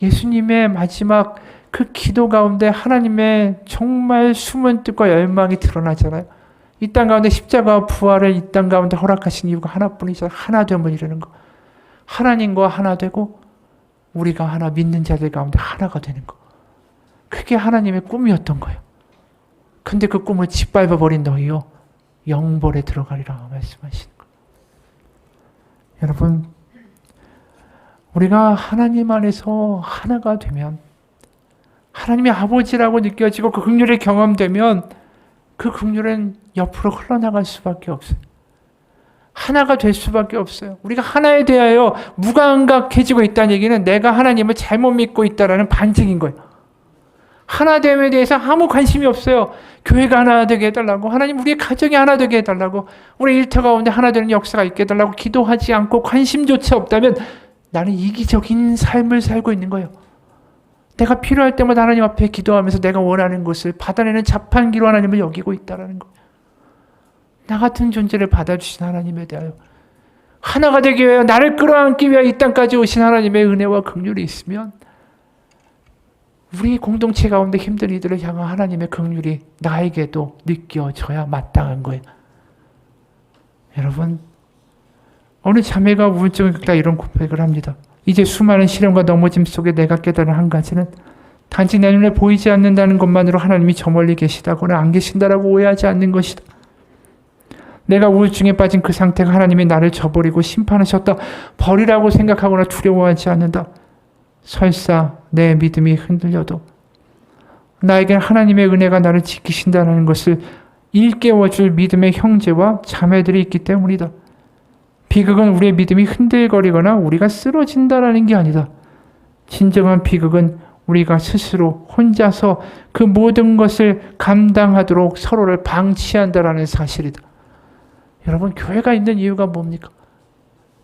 [SPEAKER 1] 예수님의 마지막 그 기도 가운데 하나님의 정말 숨은 뜻과 열망이 드러나잖아요. 이 땅 가운데 십자가와 부활을 이 땅 가운데 허락하신 이유가 하나뿐이죠. 하나됨을 이루는 거. 하나님과 하나 되고 우리가 하나 믿는 자들 가운데 하나가 되는 거. 그게 하나님의 꿈이었던 거예요. 근데 그 꿈을 짓밟아버린 너희요 영벌에 들어가리라 말씀하시는 거예요. 여러분, 우리가 하나님 안에서 하나가 되면, 하나님의 아버지라고 느껴지고 그 긍휼이 경험되면 그 긍휼은 옆으로 흘러나갈 수밖에 없어요. 하나가 될 수밖에 없어요. 우리가 하나에 대하여 무감각해지고 있다는 얘기는 내가 하나님을 잘못 믿고 있다는 반증인 거예요. 하나됨에 대해서 아무 관심이 없어요. 교회가 하나 되게 해달라고, 하나님 우리의 가정이 하나 되게 해달라고, 우리 일터 가운데 하나 되는 역사가 있게 해달라고 기도하지 않고 관심조차 없다면 나는 이기적인 삶을 살고 있는 거예요. 내가 필요할 때마다 하나님 앞에 기도하면서 내가 원하는 것을 받아내는 자판기로 하나님을 여기고 있다는 거예요. 나 같은 존재를 받아주신 하나님에 대하여 하나가 되기 위하여 나를 끌어안기 위하여 이 땅까지 오신 하나님의 은혜와 긍휼이 있으면 우리 공동체 가운데 힘든 이들을 향한 하나님의 긍휼이 나에게도 느껴져야 마땅한 거예요. 여러분, 어느 자매가 우울증을 겪다 이런 고백을 합니다. 이제 수많은 시련과 넘어짐 속에 내가 깨달은 한 가지는 단지 내 눈에 보이지 않는다는 것만으로 하나님이 저 멀리 계시다거나 안 계신다라고 오해하지 않는 것이다. 내가 우울증에 빠진 그 상태가 하나님이 나를 저버리고 심판하셨다, 버리라고 생각하거나 두려워하지 않는다. 설사 내 믿음이 흔들려도 나에겐 하나님의 은혜가 나를 지키신다는 것을 일깨워줄 믿음의 형제와 자매들이 있기 때문이다. 비극은 우리의 믿음이 흔들거리거나 우리가 쓰러진다라는 게 아니다. 진정한 비극은 우리가 스스로 혼자서 그 모든 것을 감당하도록 서로를 방치한다라는 사실이다. 여러분, 교회가 있는 이유가 뭡니까?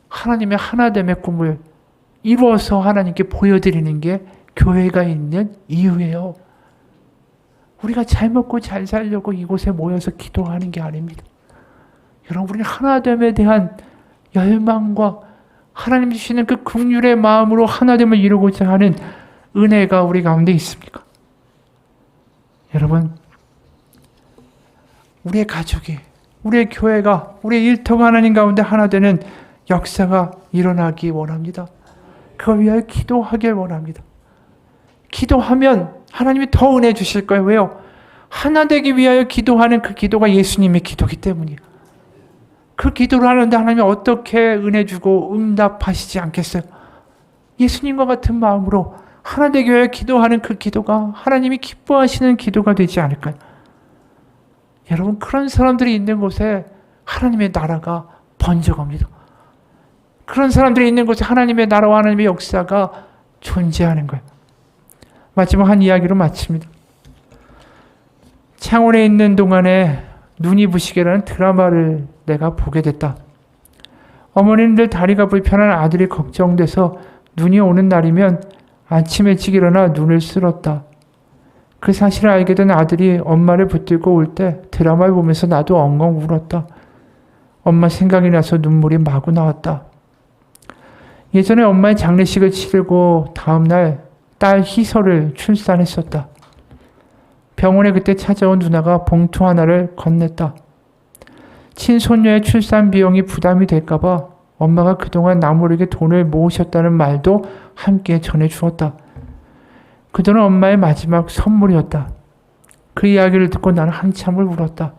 [SPEAKER 1] 하나님의 하나됨의 꿈을 이루어서 하나님께 보여드리는 게 교회가 있는 이유예요. 우리가 잘 먹고 잘 살려고 이곳에 모여서 기도하는 게 아닙니다. 여러분, 우리는 하나됨에 대한 열망과 하나님 주시는 그 긍휼의 마음으로 하나됨을 이루고자 하는 은혜가 우리 가운데 있습니까? 여러분, 우리의 가족이, 우리의 교회가, 우리의 일터가 하나님 가운데 하나 되는 역사가 일어나기 원합니다. 그걸 위하여 기도하길 원합니다. 기도하면 하나님이 더 은혜 주실 거예요. 왜요? 하나 되기 위하여 기도하는 그 기도가 예수님의 기도이기 때문이에요. 그 기도를 하는데 하나님이 어떻게 은혜 주고 응답하시지 않겠어요? 예수님과 같은 마음으로 하나 되기 위하여 기도하는 그 기도가 하나님이 기뻐하시는 기도가 되지 않을까요? 여러분, 그런 사람들이 있는 곳에 하나님의 나라가 번져갑니다. 그런 사람들이 있는 곳에 하나님의 나라와 하나님의 역사가 존재하는 거예요. 마지막 한 이야기로 마칩니다. 창원에 있는 동안에 눈이 부시게라는 드라마를 내가 보게 됐다. 어머니는 늘 다리가 불편한 아들이 걱정돼서 눈이 오는 날이면 아침 일찍 일어나 눈을 쓸었다. 그 사실을 알게 된 아들이 엄마를 붙들고 올 때 드라마를 보면서 나도 엉엉 울었다. 엄마 생각이 나서 눈물이 마구 나왔다. 예전에 엄마의 장례식을 치르고 다음날 딸 희설을 출산했었다. 병원에 그때 찾아온 누나가 봉투 하나를 건넸다. 친손녀의 출산 비용이 부담이 될까봐 엄마가 그동안 나 모르게 돈을 모으셨다는 말도 함께 전해주었다. 그 돈은 엄마의 마지막 선물이었다. 그 이야기를 듣고 나는 한참을 울었다.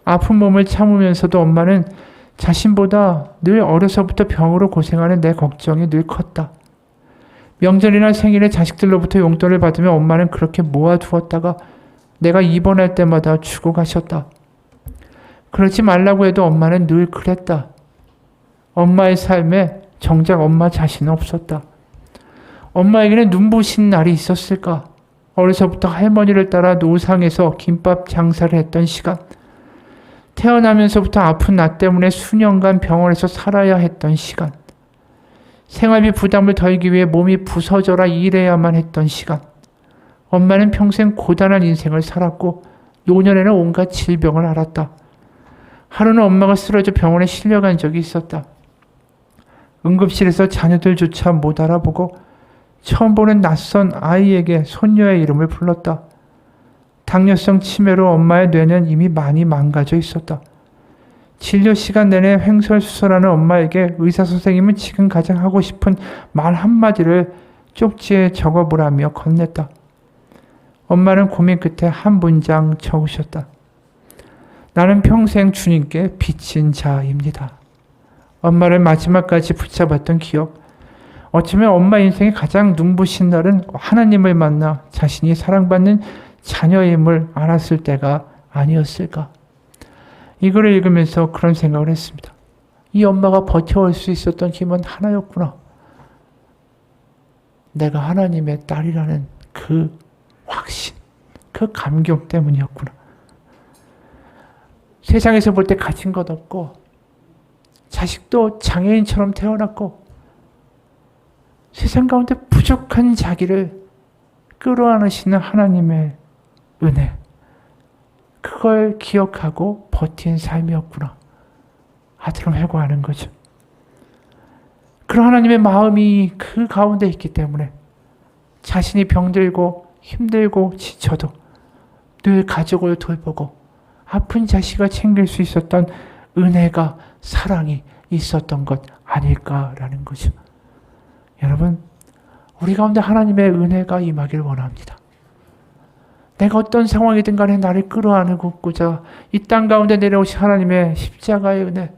[SPEAKER 1] 아픈 몸을 참으면서도 엄마는 자신보다 늘 어려서부터 병으로 고생하는 내 걱정이 늘 컸다. 명절이나 생일에 자식들로부터 용돈을 받으면 엄마는 그렇게 모아두었다가 내가 입원할 때마다 주고 가셨다. 그러지 말라고 해도 엄마는 늘 그랬다. 엄마의 삶에 정작 엄마 자신은 없었다. 엄마에게는 눈부신 날이 있었을까? 어려서부터 할머니를 따라 노상에서 김밥 장사를 했던 시간, 태어나면서부터 아픈 나 때문에 수년간 병원에서 살아야 했던 시간, 생활비 부담을 덜기 위해 몸이 부서져라 일해야만 했던 시간, 엄마는 평생 고단한 인생을 살았고 노년에는 온갖 질병을 앓았다. 하루는 엄마가 쓰러져 병원에 실려간 적이 있었다. 응급실에서 자녀들조차 못 알아보고 처음 보는 낯선 아이에게 손녀의 이름을 불렀다. 당뇨성 치매로 엄마의 뇌는 이미 많이 망가져 있었다. 진료 시간 내내 횡설수설하는 엄마에게 의사 선생님은 지금 가장 하고 싶은 말 한마디를 쪽지에 적어보라며 건넸다. 엄마는 고민 끝에 한 문장 적으셨다. 나는 평생 주님께 빚진 자입니다. 엄마를 마지막까지 붙잡았던 기억. 어쩌면 엄마 인생의 가장 눈부신 날은 하나님을 만나 자신이 사랑받는 자녀임을 알았을 때가 아니었을까. 이거를 읽으면서 그런 생각을 했습니다. 이 엄마가 버텨올 수 있었던 힘은 하나였구나. 내가 하나님의 딸이라는 그 확신, 그 감격 때문이었구나. 세상에서 볼 때 가진 것 없고 자식도 장애인처럼 태어났고 세상 가운데 부족한 자기를 끌어안으시는 하나님의 은혜, 그걸 기억하고 버틴 삶이었구나. 아들은 회고하는 거죠. 그런 하나님의 마음이 그 가운데 있기 때문에 자신이 병들고 힘들고 지쳐도 늘 가족을 돌보고 아픈 자식을 챙길 수 있었던 은혜가, 사랑이 있었던 것 아닐까라는 거죠. 여러분, 우리 가운데 하나님의 은혜가 임하길 원합니다. 내가 어떤 상황이든 간에 나를 끌어안고자 이 땅 가운데 내려오신 하나님의 십자가의 은혜,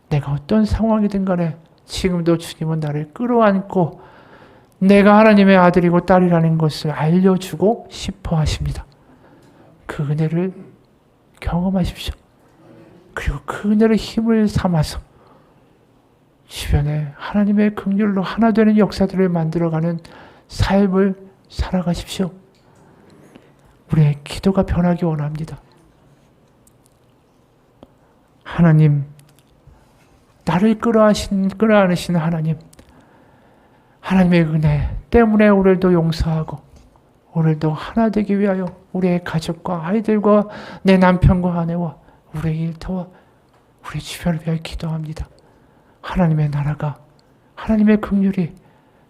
[SPEAKER 1] 내가 어떤 상황이든 간에 지금도 주님은 나를 끌어안고 내가 하나님의 아들이고 딸이라는 것을 알려주고 싶어 하십니다. 그 은혜를 경험하십시오. 그리고 그 은혜를 힘을 삼아서 주변에 하나님의 긍휼로 하나 되는 역사들을 만들어가는 삶을 살아가십시오. 우리의 기도가 변하기 원합니다. 하나님, 나를 끌어안으시는 하나님, 하나님의 은혜 때문에 오늘도 용서하고 오늘도 하나 되기 위하여 우리의 가족과 아이들과 내 남편과 아내와 우리의 일터와 우리 주변을 위하여 기도합니다. 하나님의 나라가, 하나님의 긍휼이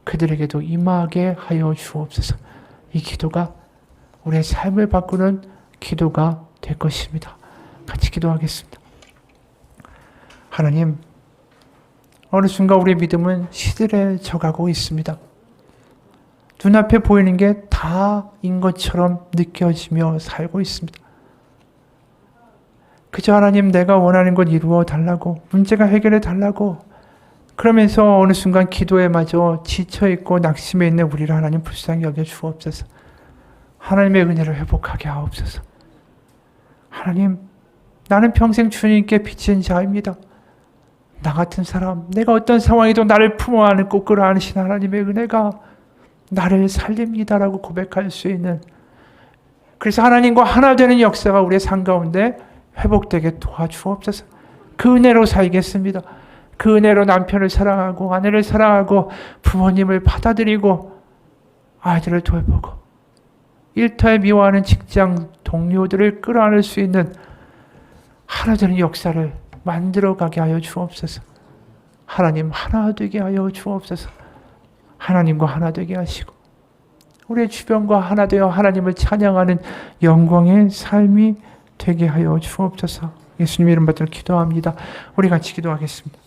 [SPEAKER 1] 그들에게도 임하게 하여 주옵소서. 이 기도가 우리의 삶을 바꾸는 기도가 될 것입니다. 같이 기도하겠습니다. 하나님, 어느 순간 우리의 믿음은 시들해져가고 있습니다. 눈앞에 보이는 게 다인 것처럼 느껴지며 살고 있습니다. 그저 하나님, 내가 원하는 것 이루어 달라고, 문제가 해결해 달라고, 그러면서 어느 순간 기도에 마저 지쳐있고 낙심해 있는 우리를 하나님 불쌍히 여겨 주옵소서. 하나님의 은혜를 회복하게 하옵소서. 하나님, 나는 평생 주님께 빚진 자입니다. 나 같은 사람, 내가 어떤 상황이도 나를 품어 안고 끌어안으신 하나님의 은혜가 나를 살립니다라고 고백할 수 있는, 그래서 하나님과 하나 되는 역사가 우리의 삶 가운데 회복되게 도와주옵소서. 그 은혜로 살겠습니다. 그 은혜로 남편을 사랑하고 아내를 사랑하고 부모님을 받아들이고 아이들을 돌보고 일터에 미워하는 직장 동료들을 끌어안을 수 있는 하나 되는 역사를 만들어가게 하여 주옵소서. 하나님 하나 되게 하여 주옵소서. 하나님과 하나 되게 하시고 우리의 주변과 하나 되어 하나님을 찬양하는 영광의 삶이 되게 하여 주옵소서. 예수님 이름 받들어 기도합니다. 우리 같이 기도하겠습니다.